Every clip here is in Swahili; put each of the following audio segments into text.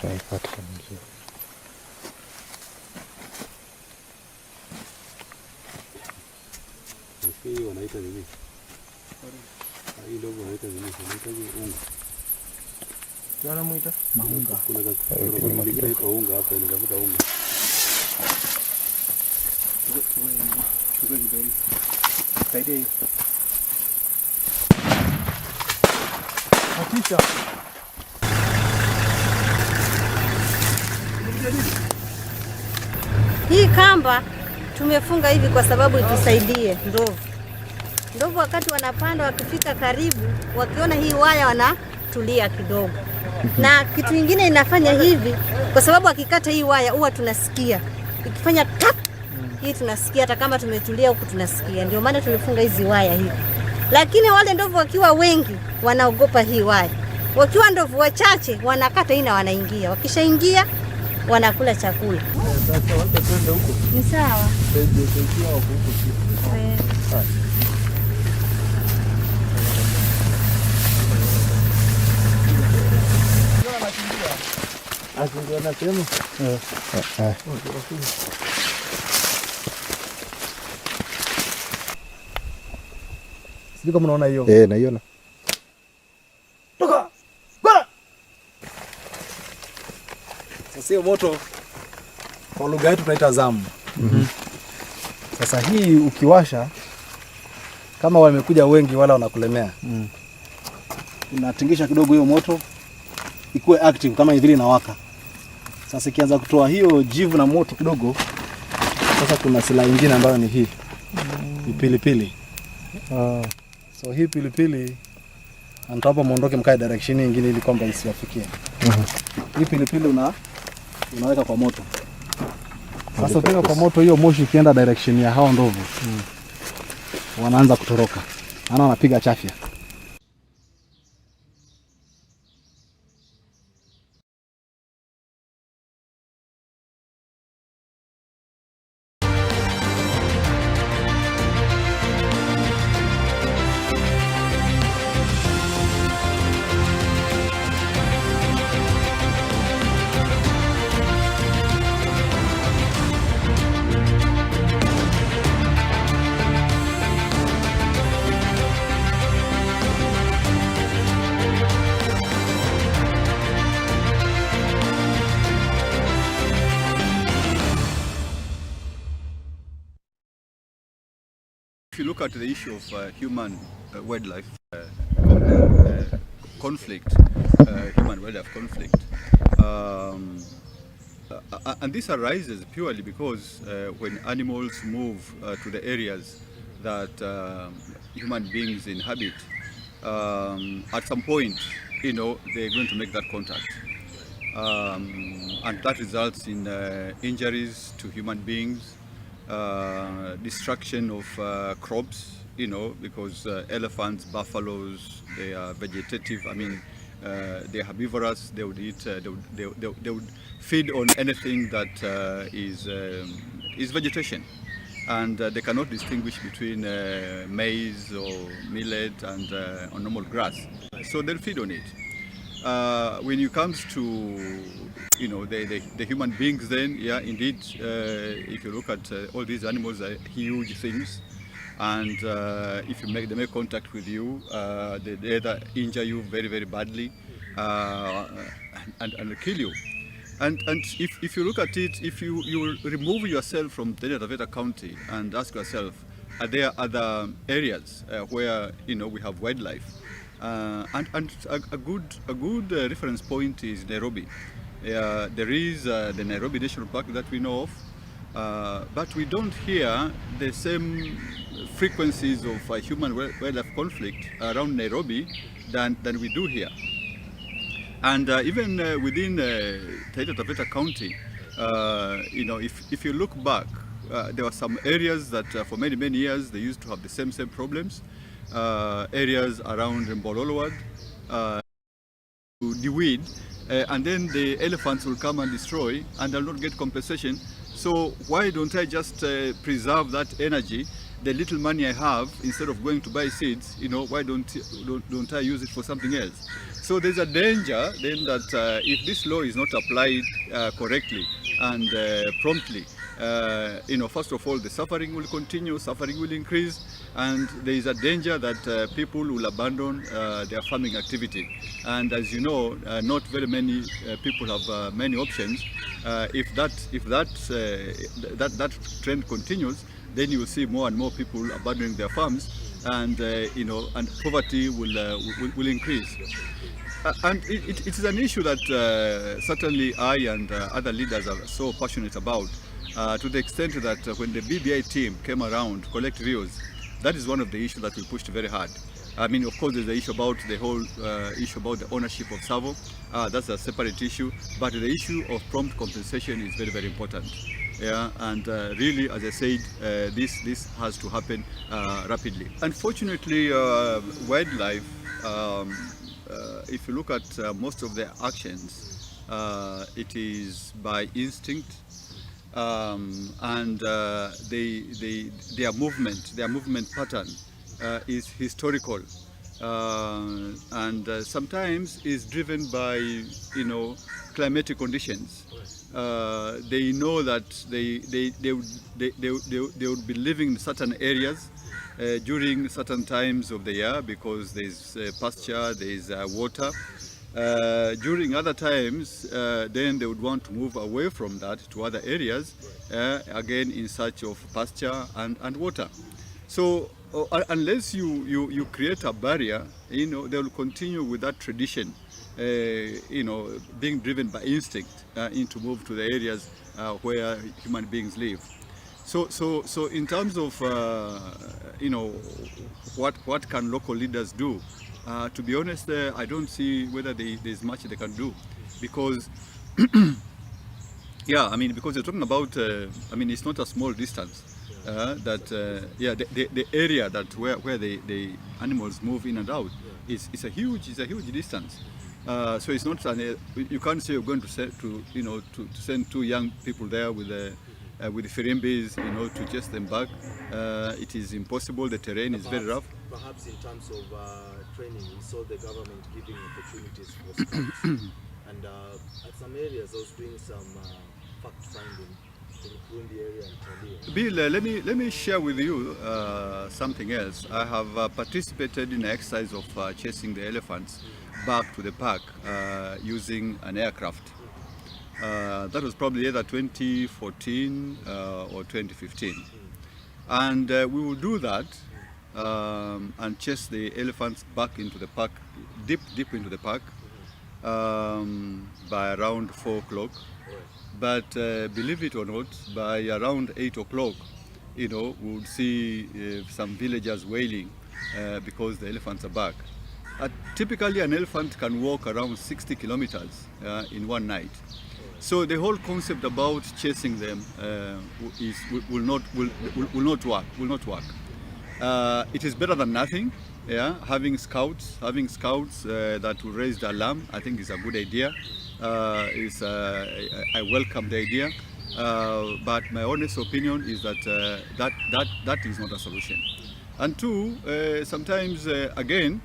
Tunaipata mzuri. Hii wanaita nini? Hii ndio wanaita nini? Wanaita unga. Tunamuita maunga. Kuna kingine kwa unga hapa, inatafuta unga. Saidia hiyo. Hakika. Hii kamba tumefunga hivi kwa sababu itusaidie ndovu. Ndovu wakati wanapanda, wakifika karibu, wakiona hii waya wanatulia kidogo. Na kitu kingine inafanya hivi kwa sababu akikata hii waya huwa tunasikia. Ikifanya tap, hii tunasikia, hata kama tumetulia huku tunasikia. Ndio maana tumefunga hizi waya hivi. Lakini wale ndovu wakiwa wengi wanaogopa hii waya. Wakiwa ndovu wachache wanakata hii na wanaingia. Wakishaingia wanakula chakula. Ni sawa. Sijui kama unaona hiyo. Naiona. Toka! Bana! Sasa hiyo moto kwa lugha yetu tunaita zamu. Sasa hii ukiwasha kama wamekuja wengi wala wanakulemea. Unatingisha kidogo hiyo moto ikuwe active kama hivi inawaka. Sasa ikianza kutoa hiyo jivu na moto kidogo, sasa kuna silaha nyingine ambayo ni hii. Ni pilipili. So hii pilipili anataka muondoke mkae direction nyingine ili kwamba isiwafikie. Hii pilipili unaweka kwa moto. Sasa ukiweka kwa moto, hiyo moshi ikienda direction ya hao ndovu, wanaanza kutoroka. Wanapiga chafya. If you look at the issue of human-wildlife conflict, human-wildlife conflict, and this arises purely because when animals move to the areas that human beings inhabit, at some point, they're going to make that contact. And that results in injuries to human beings, destruction of crops, because elephants, buffaloes, they are vegetative. I mean, they're herbivorous. They would eat. They would feed on anything that is vegetation, and they cannot distinguish between maize or millet and or normal grass. So they'll feed on it. When it comes to the human beings, then indeed, if you look at all these animals are huge things, and if they make contact with you, they either injure you very, very badly and kill you. And if you look at it, if you remove yourself from Taita Taveta County and ask yourself, are there other areas where we have wildlife? And a good reference point is Nairobi. There is the Nairobi National Park that we know of, but we don't hear the same frequencies of human-wildlife conflict around Nairobi than we do here. And even within Taita Taveta County, if you look back, there were some areas that for many, many years they used to have the same problems. Areas around Mbololowad, the weed, and then the elephants will come and destroy, and they'll not get compensation. So why don't I just preserve that energy the little money I have, instead of going to buy seeds, why don't I use it for something else? So there's a danger then that if this law is not applied correctly and promptly, first of all, the suffering will continue, suffering will increase, and there is a danger that people will abandon their farming activity. And as you know, not very many people have many options. If that trend continues, then you will see more and more people abandoning their farms, and and poverty will increase. And it is an issue that certainly I and other leaders are so passionate about, to the extent that when the BBI team came around to collect views, that is one of the issues that we pushed very hard. I mean, of course, there's the issue about the whole issue about the ownership of Savo. That's a separate issue, but the issue of prompt compensation is very, very important. Yeah, and really, as I said, this has to happen rapidly. Unfortunately, wildlife, if you look at most of their actions, it is by instinct, and their movement pattern is historical, and sometimes is driven by climatic conditions. They know that they would be living in certain areas during certain times of the year because there's pasture, there's water. During other times, then they would want to move away from that to other areas, again in search of pasture and water. So unless you create a barrier, they will continue with that tradition, being driven by instinct to move to the areas where human beings live. So in terms of what can local leaders do, to be honest, I don't see whether there's much they can do, because yeah, I mean, because you're talking about it's not a small distance. The area that where the animals move in and out is a huge distance. So it's not you can't say you're going to send two young people there with the firimbis, to chase them back. It is impossible. The terrain is very rough. Perhaps in terms of training, we saw the government giving opportunities for scouts, and at some areas I was doing some fact finding to ruin the area and Bill, let me share with you something else. I have participated in an exercise of chasing the elephants back to the park using an aircraft. That was probably either 2014 or 2015. And we will do that and chase the elephants back into the park, deep into the park, by around 4 o'clock. But believe it or not, by around 8 o'clock, we would see some villagers wailing because the elephants are back. Typically, an elephant can walk around 60 kilometers in one night. So the whole concept about chasing them will not work. It is better than nothing. Yeah, having scouts that will raise the alarm, I think is a good idea. I welcome the idea, but my honest opinion is that that is not a solution. And two, sometimes again,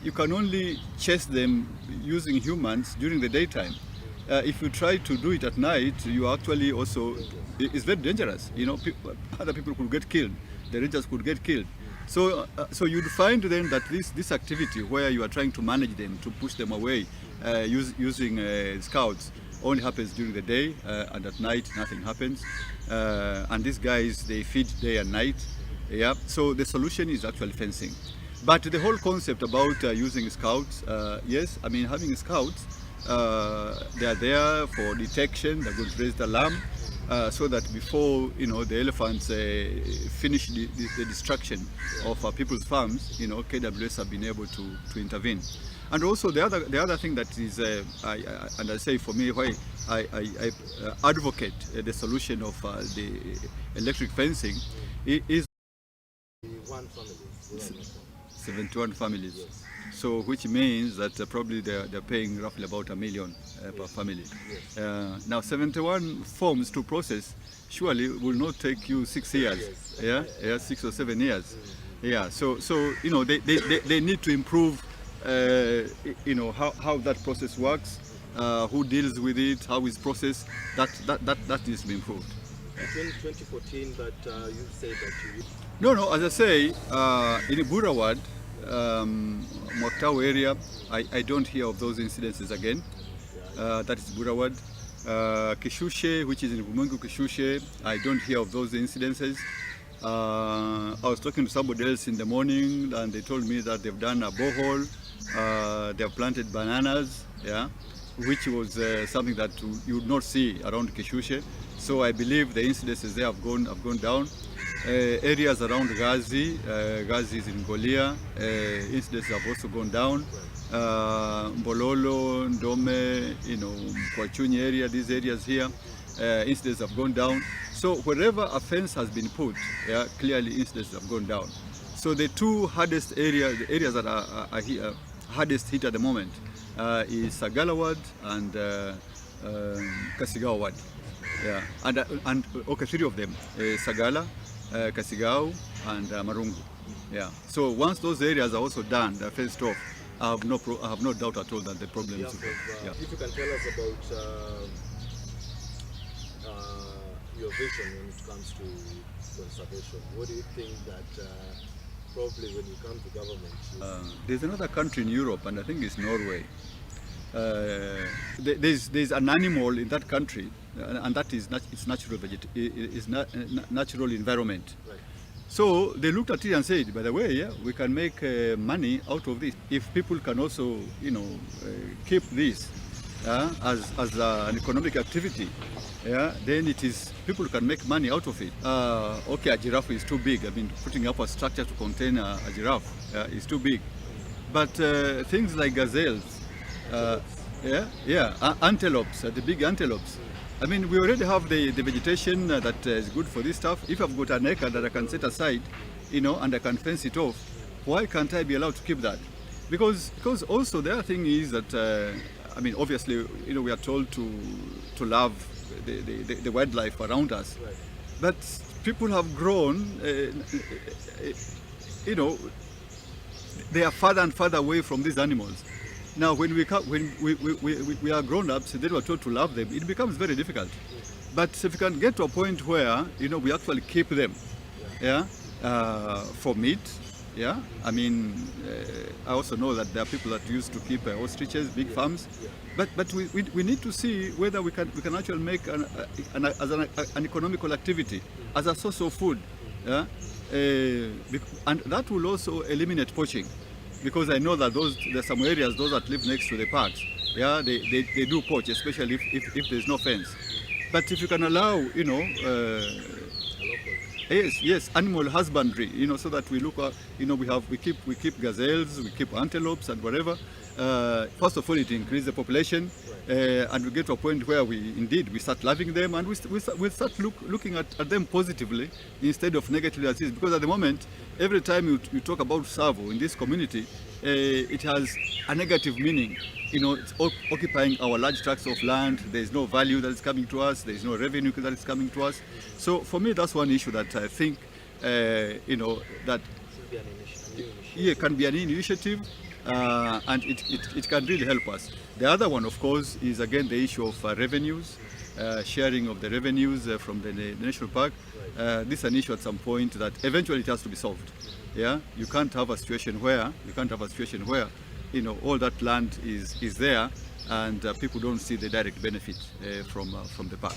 you can only chase them using humans during the daytime. If you try to do it at night, you actually also, it's very dangerous. Other people could get killed. The rangers could get killed. So you'd find then that this activity where you are trying to manage them, to push them away using scouts, only happens during the day, and at night nothing happens. And these guys, they feed day and night. Yeah. So the solution is actually fencing. But the whole concept about using scouts, yes, I mean, having scouts, they are there for detection. They're going to raise the alarm so that before the elephants finish the destruction of people's farms, KWS have been able to intervene. And also the other thing that is, and I say for me, why I advocate the solution of the electric fencing is. one family. 71 families. So which means that probably they're paying roughly about $1 million per family. Now 71 forms to process surely will not take you 6 years. Yeah, 6 or 7 years. Yeah, so you know they need to improve you know how that process works, who deals with it, how it's processed. That needs to be improved. Between 2014 that you said that you... No, as I say, in Burawad, Mwaktau area, I don't hear of those incidences again. That is Burawad. Kishushe, which is in Bumungu Kishushe, I don't hear of those incidences. I was talking to somebody else in the morning and they told me that they've done a borehole, they've planted bananas, yeah, which was something that you would not see around Kishushe. So I believe the incidences there have gone down. Areas around Gazi, Gazi is in Golia, incidences have also gone down. Mbololo, Ndome, you know, Kwachunyi area, these areas here, incidents have gone down. So wherever a fence has been put, yeah, clearly incidents have gone down. So the two hardest areas, the areas that are here, hardest hit at the moment, is Sagalawad and Kasigawad. Yeah, and okay, 3 of them, Sagala, Kasigao, and Marungu. Yeah. So once those areas are also done, they're fenced off, I have no doubt at all that the problem is. If you can tell us about your vision when it comes to conservation, what do you think that probably when you come to government? There's another country in Europe, and I think it's Norway. There's an animal in that country, and that is its natural environment. Right. So they looked at it and said, by the way, yeah, we can make money out of this if people can also, you know, keep this as an economic activity. Yeah, then it is people can make money out of it. Okay, a giraffe is too big. I mean, putting up a structure to contain a giraffe is too big. But things like gazelles, antelopes, the big antelopes. I mean, we already have the vegetation that is good for this stuff. If I've got an acre that I can set aside, you know, and I can fence it off, why can't I be allowed to keep that? Because also the other thing is that, I mean, obviously, you know, we are told to love the wildlife around us. Right. But people have grown, you know, they are farther and farther away from these animals. Now, when we are grown-ups, then we're told to love them, it becomes very difficult. But if we can get to a point where, you know, we actually keep them, for meat, yeah. I mean, I also know that there are people that used to keep ostriches, big farms, but we need to see whether we can actually make an economical activity as a source of food, yeah, and that will also eliminate poaching. Because I know that there's some areas, those that live next to the parks, yeah, they do poach, especially if there's no fence. But if you can allow, you know, yes, animal husbandry, you know, so that we look at, you know, we keep gazelles, we keep antelopes and whatever. First of all, it increases the population, and we get to a point where we start loving them, and we start looking at them positively instead of negatively as is. Because at the moment, every time you talk about Savo in this community, it has a negative meaning. You know, it's occupying our large tracts of land. There is no value that is coming to us. There is no revenue that is coming to us. So for me, that's one issue that I think, you know, that can be an initiative. And it can really help us. The other one, of course, is again the issue of revenues, sharing of the revenues from the national park. This is an issue at some point that eventually it has to be solved. Yeah, you can't have a situation where you know, all that land is there and people don't see the direct benefit from the park.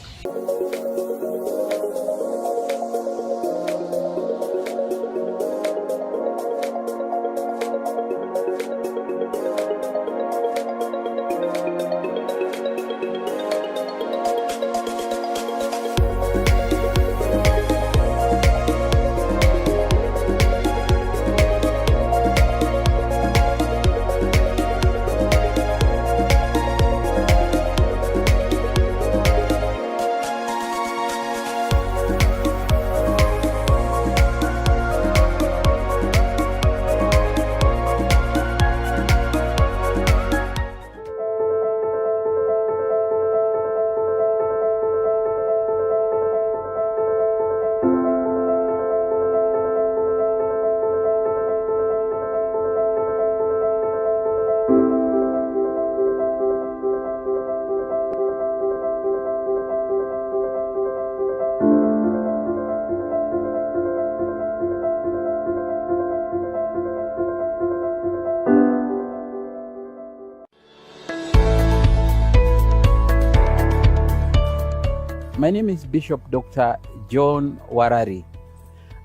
My name is Bishop Dr. John Warari.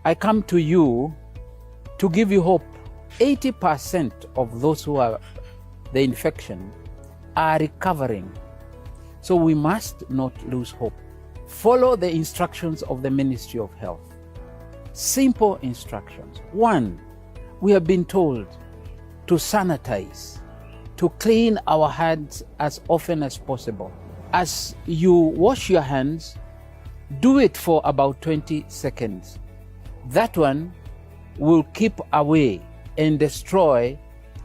I come to you to give you hope. 80% of those who have the infection are recovering. So we must not lose hope. Follow the instructions of the Ministry of Health. Simple instructions. 1, we have been told to sanitize, to clean our hands as often as possible. As you wash your hands, do it for about 20 seconds. That one will keep away and destroy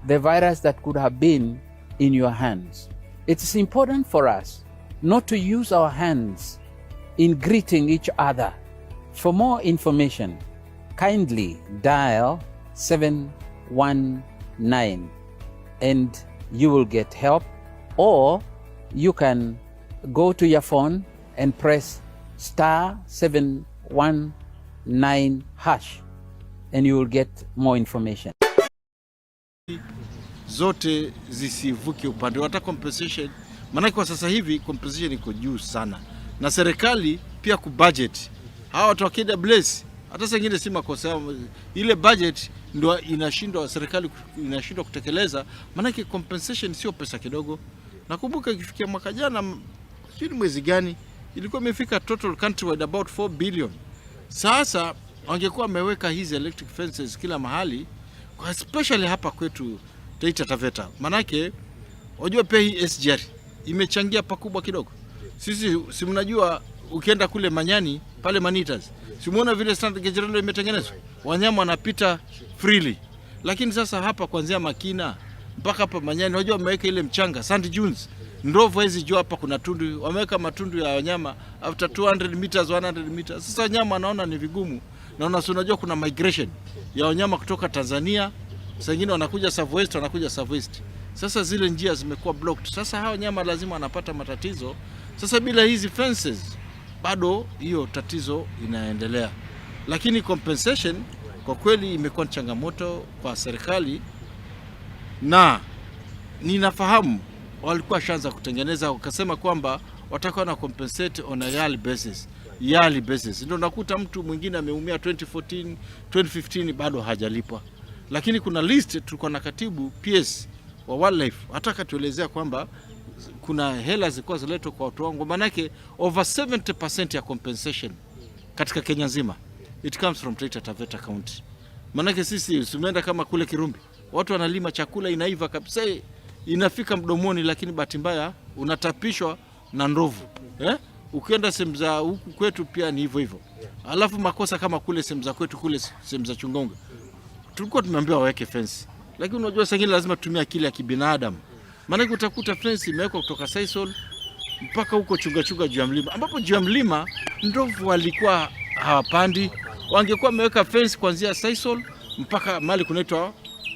the virus that could have been in your hands. It is important for us not to use our hands in greeting each other. For more information, kindly dial 719 and you will get help, or you can go to your phone and press *719# and you will get more information. Zote zisivuke upande wata compensation, maana kwa sasa hivi compensation iko juu sana, na serikali pia ku budget hawa watu wakida bless, hata sengine si makosa ile budget ndio inashindwa, serikali inashindwa kutekeleza, maana compensation sio pesa kidogo. Nakumbuka ikifikia mwaka jana sio mwezi gani ilikuwa imefika total countrywide about 4 billion. Sasa wangekuwa wameweka hizi electric fences kila mahali, especially hapa kwetu Taita Taveta. Manake unajua pia hii SGR imechangia pakubwa kidogo. Sisi si mnajua ukienda kule Manyani pale Manitas, si muona vile standard gauge railway imetengenezwa, wanyama wanapita freely. Lakini sasa hapa kuanzia Makina mpaka hapa Manyani unajua wameweka ile mchanga sand dunes. Ndovu hizi jua hapa kuna tundu, wameweka matundu ya wanyama after 200 meters 100 meters. Sasa wanyama wanaona ni vigumu, na unajua kuna migration ya wanyama kutoka Tanzania, wengine wanakuja Southwest, wanakuja Southwest. Sasa zile njia zimekuwa blocked. Sasa hao wanyama lazima wanapata matatizo. Sasa bila hizi fences bado hiyo tatizo inaendelea. Lakini compensation kwa kweli imekuwa changamoto kwa serikali, na ninafahamu walikuwa shanza kutengeneza, wakasema kwamba watakuwa na compensate on a yearly basis. Ndio nakuta mtu mwingine ameumia 2014, 2015 bado hajalipwa. Lakini kuna list tulikuwa na katibu PS wa wildlife hataka tuelezea kwamba kuna hela zilikuwa ziletwa kwa watu wangu, manake over 70% ya compensation katika Kenya nzima it comes from Taita Taveta County. Manake sisi tumeenda kama kule Kirumbi, watu wanalima chakula inaiva kabisa, inafika mdomoni, lakini bahati mbaya unatapishwa na ndovu. Ukienda sehemu za huku kwetu pia ni hivyo hivyo. Alafu makosa kama kule sehemu za kwetu, kule sehemu za Chungonga tulikuwa tumeambiwa waweke fence, lakini unajua sasa lazima tutumie akili ya kibinadamu. Maana utakuta fence imewekwa kutoka Saisol mpaka huko chunga juu ya mlima, ambapo juu ya mlima ndovu walikuwa hawapandi. Wangekuwa wameweka fence kuanzia Saisol mpaka mali kunaitwa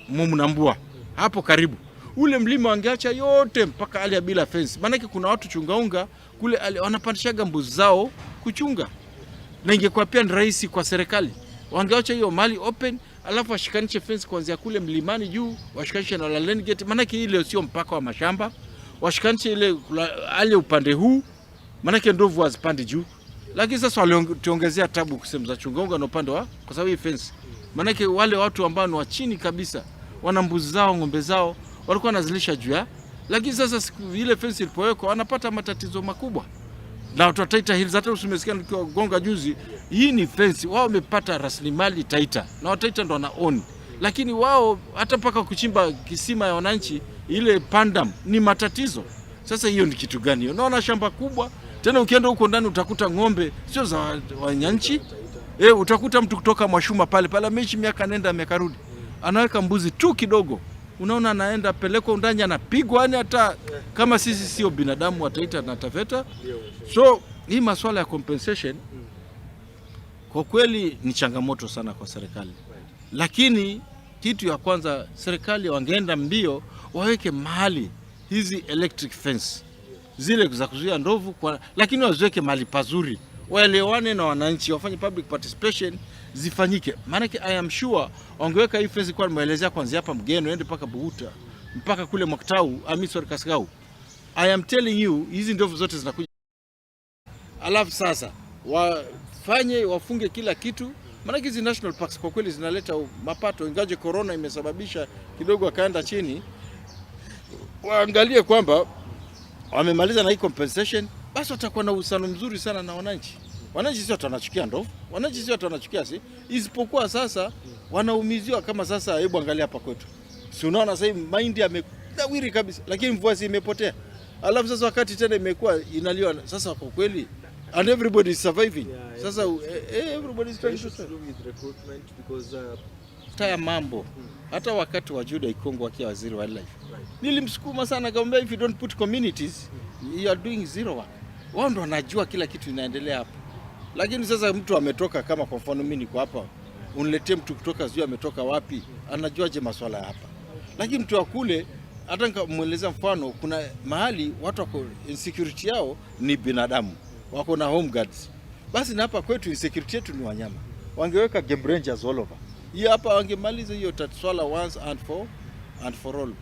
Mumnambua hapo karibu, ule mlima wangeacha yote mpaka ali bila fence. Maana kuna watu chungaunga kule wanapandishaga mbuzi zao kuchunga, na ingekuwa pia ni rahisi kwa serikali, wangeacha hiyo mali open, alafu washikanishe fence kuanzia kule mlimani juu, washikanishe na land gate. Maana ile sio mpaka wa mashamba, washikanishe ile ale upande huu, maana ndovu wazipande juu. Lakini sasa waliongezea tabu kusema za chungaunga na upande wa, kwa sababu hii fence, maana wale watu ambao ni wa chini kabisa wana mbuzi zao, ng'ombe zao walikuwa wanazilisha juu ya. Lakini sasa siku ile fence ilipowekwa wanapata matatizo makubwa. Na watu wa Taita Hills, hata usimesikia nikiwa Gonga juzi, hii ni fence, wao wamepata rasilimali Taita, na Taita ndo wana own. Lakini wao hata paka kuchimba kisima ya wananchi ile pandam ni matatizo. Sasa hiyo ni kitu gani? Unaona shamba kubwa, tena ukienda huko ndani utakuta ng'ombe sio za wananchi. Utakuta mtu kutoka Mwashuma pale ameishi miaka nenda miaka rudi, anaweka mbuzi tu kidogo, unaona anaenda peleko ndani anapigwa, yani hata kama sisi sio binadamu wa Taita na Taveta. So hii masuala ya compensation kwa kweli ni changamoto sana kwa serikali. Lakini kitu ya kwanza serikali wangeenda mbio waweke mahali hizi electric fence zile za kuzuia ndovu lakini waziweke mahali pazuri, waelewane na wananchi, wafanye public participation zifanyike. Maana I am sure wangeweka hii fence kwa nimeelezea kuanzia hapa Mgeno ende mpaka Buhuta mpaka kule Mwaktau Amisor Kasgau. I am telling you hizi ndovu zote zinakuja. alafu sasa wafunge kila kitu. Maana hizi national parks kwa kweli zinaleta mapato, ingaje corona imesababisha kidogo akaenda chini. Waangalie kwamba wamemaliza na hii compensation, basi watakuwa na uhusiano mzuri sana na wananchi. Wananchi sio wanachukia ndovu, wananchi sio wanachukia isipokuwa sasa wanaumiziwa. Kama sasa, hebu angalia hapa kwetu, si unaona sasa hivi mahindi yamedawiri kabisa, lakini mvua imepotea. Alafu sasa wakati tena imekuwa inaliwa sasa, kwa kweli, and everybody is surviving. Sasa everybody is trying to survive with recruitment because taya mambo. Hata wakati wa Juda Ikongo akiwa waziri wa wildlife, nilimsukuma sana kaambia, if you don't put communities you are doing zero work. Wao ndo wanajua kila kitu inaendelea hapa. Lakini sasa mtu ametoka, kama kwa mfano mimi niko hapa, uniletee mtu kutoka sio ametoka wapi, anajuaje masuala hapa? Lakini mtu wa kule, hata nikamueleza mfano, kuna mahali watu wako insecurity yao ni binadamu, wako na home guards. Basi na hapa kwetu insecurity yetu ni wanyama. Wangeweka game rangers all over. Hii hapa wangemaliza hiyo swala once and for all.